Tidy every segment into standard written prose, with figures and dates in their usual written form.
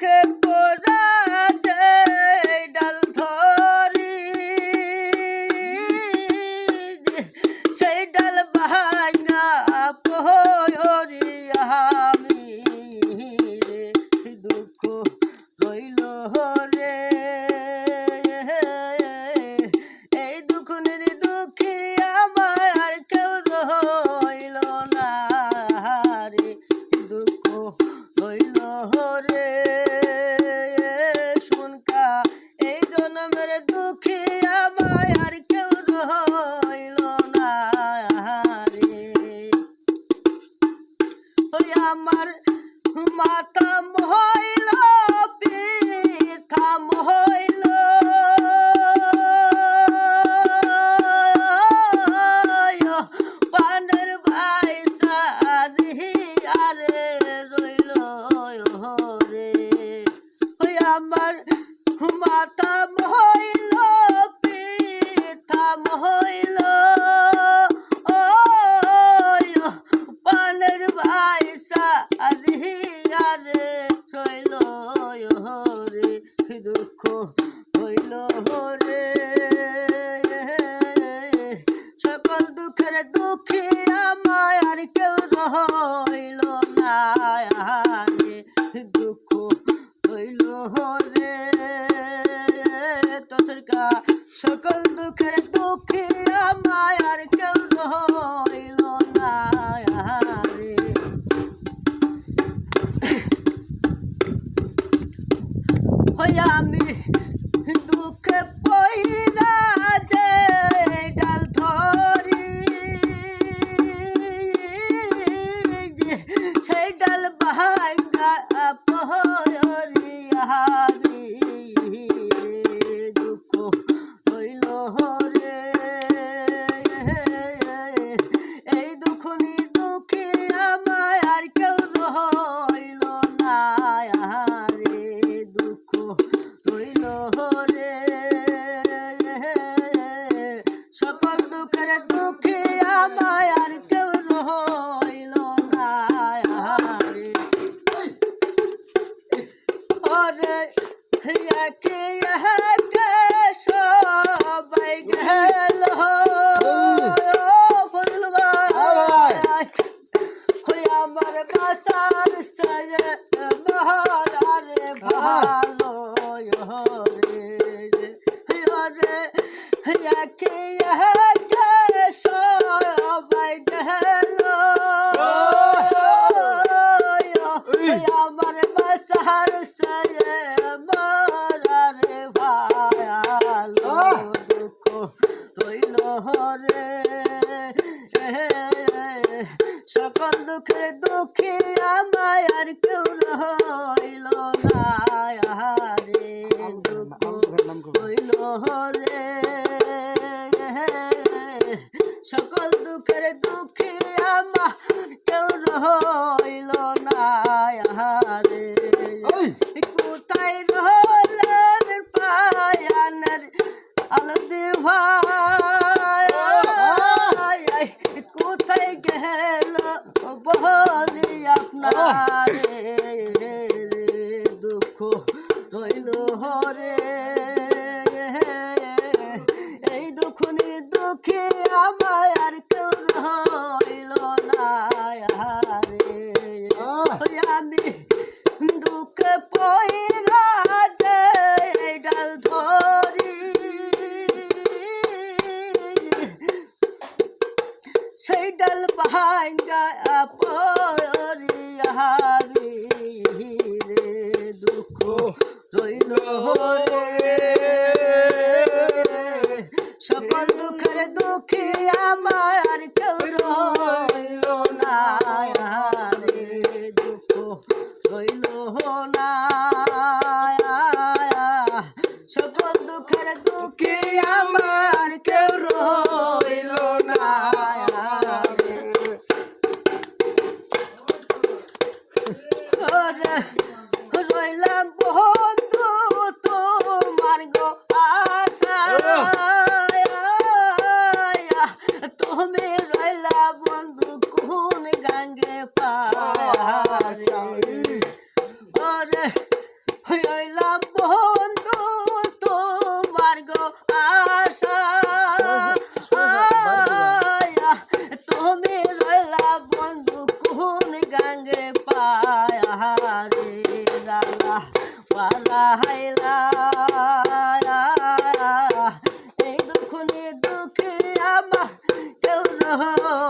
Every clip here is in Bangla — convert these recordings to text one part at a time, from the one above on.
দুঃখে পোড়া যে ডাল ধরি সেই ডাল ভাঙা পহরি আমি রে দুঃখ রইল রে এই দুঃখের দুঃখী আমার আর কেউ রইল না রে দুঃখ রইল রে শুনকা এই জন্মের দুঃখী আমার আর কেউ রইল না রে ওই আমার মাথা মহইল পিঠা মহইল পানের ভাই সারি আরে রইল রে ওই আমার মাথা মহইল পিঠা মহইল পানের ভাই সারি আরে রইল রে দুঃখ হইল রে সকল দুঃখের দুঃখী আমায় আর কেউ রইল না রে দুঃখ হইল রে তোরকা সকল দুঃখের দুঃখী আমায় আর কেউ রইল না রে হই আমি দুঃখে পইরা যে ডাল ধরি সেই ডাল ভাঙা পহরি আমি দুঃখ হইল রে এই দুঃখনি দুঃখী আমায় আর কেউ রইল না রে দুঃখ রইল রে সকল দুঃখের দুঃখী আমায় আর কেউ রইল না রে ওরে একে একে সবাই গেল ফজল ভাই হই আমার বাঁচার সাজে মহারে ভালো রে ওরে একে একে সবাই গেল আমার বাঁচার সাজে মহারে ভালো দুঃখ রইল রে সকল দুঃখের দুঃখী আমায় আর কেউ রইল না রে দুঃখ রইল রে সকল দুঃখের দুঃখী আমার কেউ রইল না রে জ্বালা বাড়াইলা এই দুঃখ নিয়ে দুঃখী আমার কেউ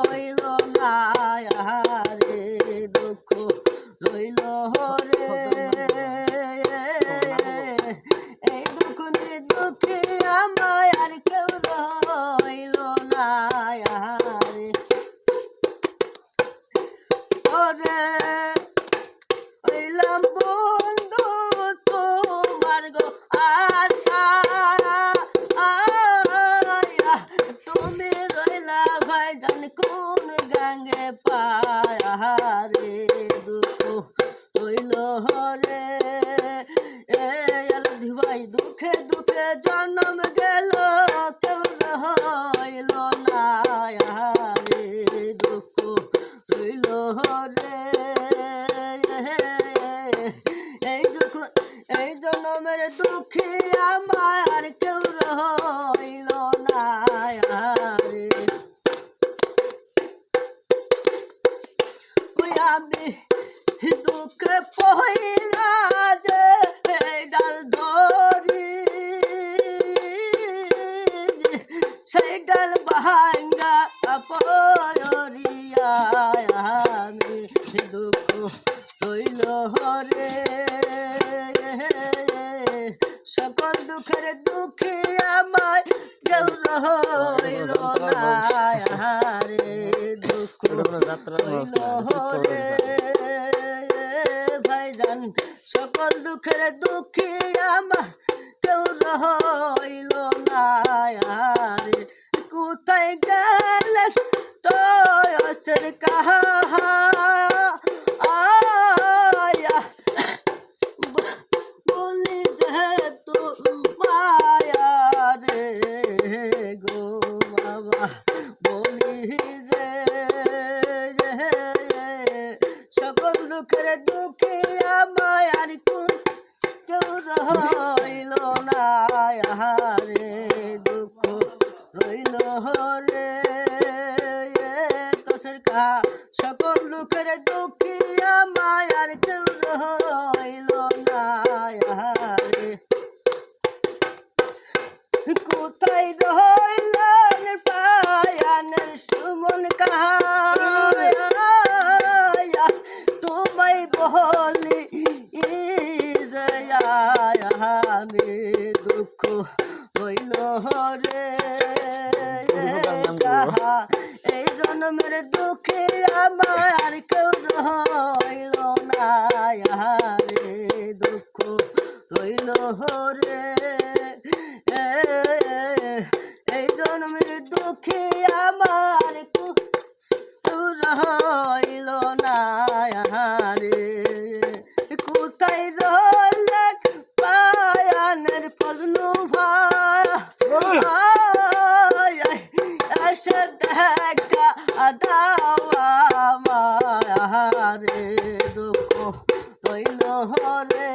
রইল না রে দুঃখ রইল রে এই দুঃখ নিয়ে দুঃখী আমার আর কেউ রইল না রে ওরে হইলাম বন্ধু তোমার গো আশা তুমি রইলা ভাইজান কোন গাঙ্গে পাহাড়ে দুঃখ রইল রে আলধি ভাই দুঃখে দুঃখে জন্ম গেল কেউ রইল না রে দুঃখ রইল রে এই জন্মের দুঃখী আমার কেউ রইল না রে ওই আমি দুঃখে পহিলা যে ডাল ধরি সেই ডাল ভাঙ্গা পরিয়া আমি দুঃখ রইল রে সকল দুঃখের দুঃখী আমায় কেউ রইল না রে দুঃখ রইল রে ভাইজান সকল দুঃখের দুঃখী আমার কেউ রইল না রে কোথায় গেলে তো আসর কাহা বলি যে তো মায়া রে গো বাবা বলি যে সকল দুঃখের দুঃখী আমায় আর কেউ রইল না রে দুঃখ রইল রে তোষের কা সকল দুঃখের দুঃখী আমায় আর কেউ রইল না রে কোথায় রইলেন পায়ানের সুমন কাহা তোমায় বলি আমি দুঃখ হইল রে কাহা এই জন্মের দুঃখে আমার কেউ রইল না রে দুঃখ রইল রে এই জন্মের দুঃখে আমার রইল না রে কোথায় রইলেন পায়ানের ফজলু ভাই এসে দেখা দাওয়া রে দুঃখ রইল রে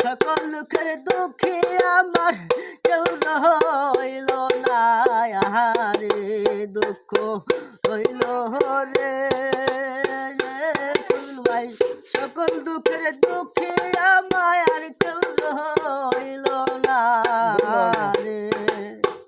সকল দুঃখের দুঃখী আমার কেউ রইল না রে দুঃখ রইল রে ভাই সকল দুঃখের দুঃখ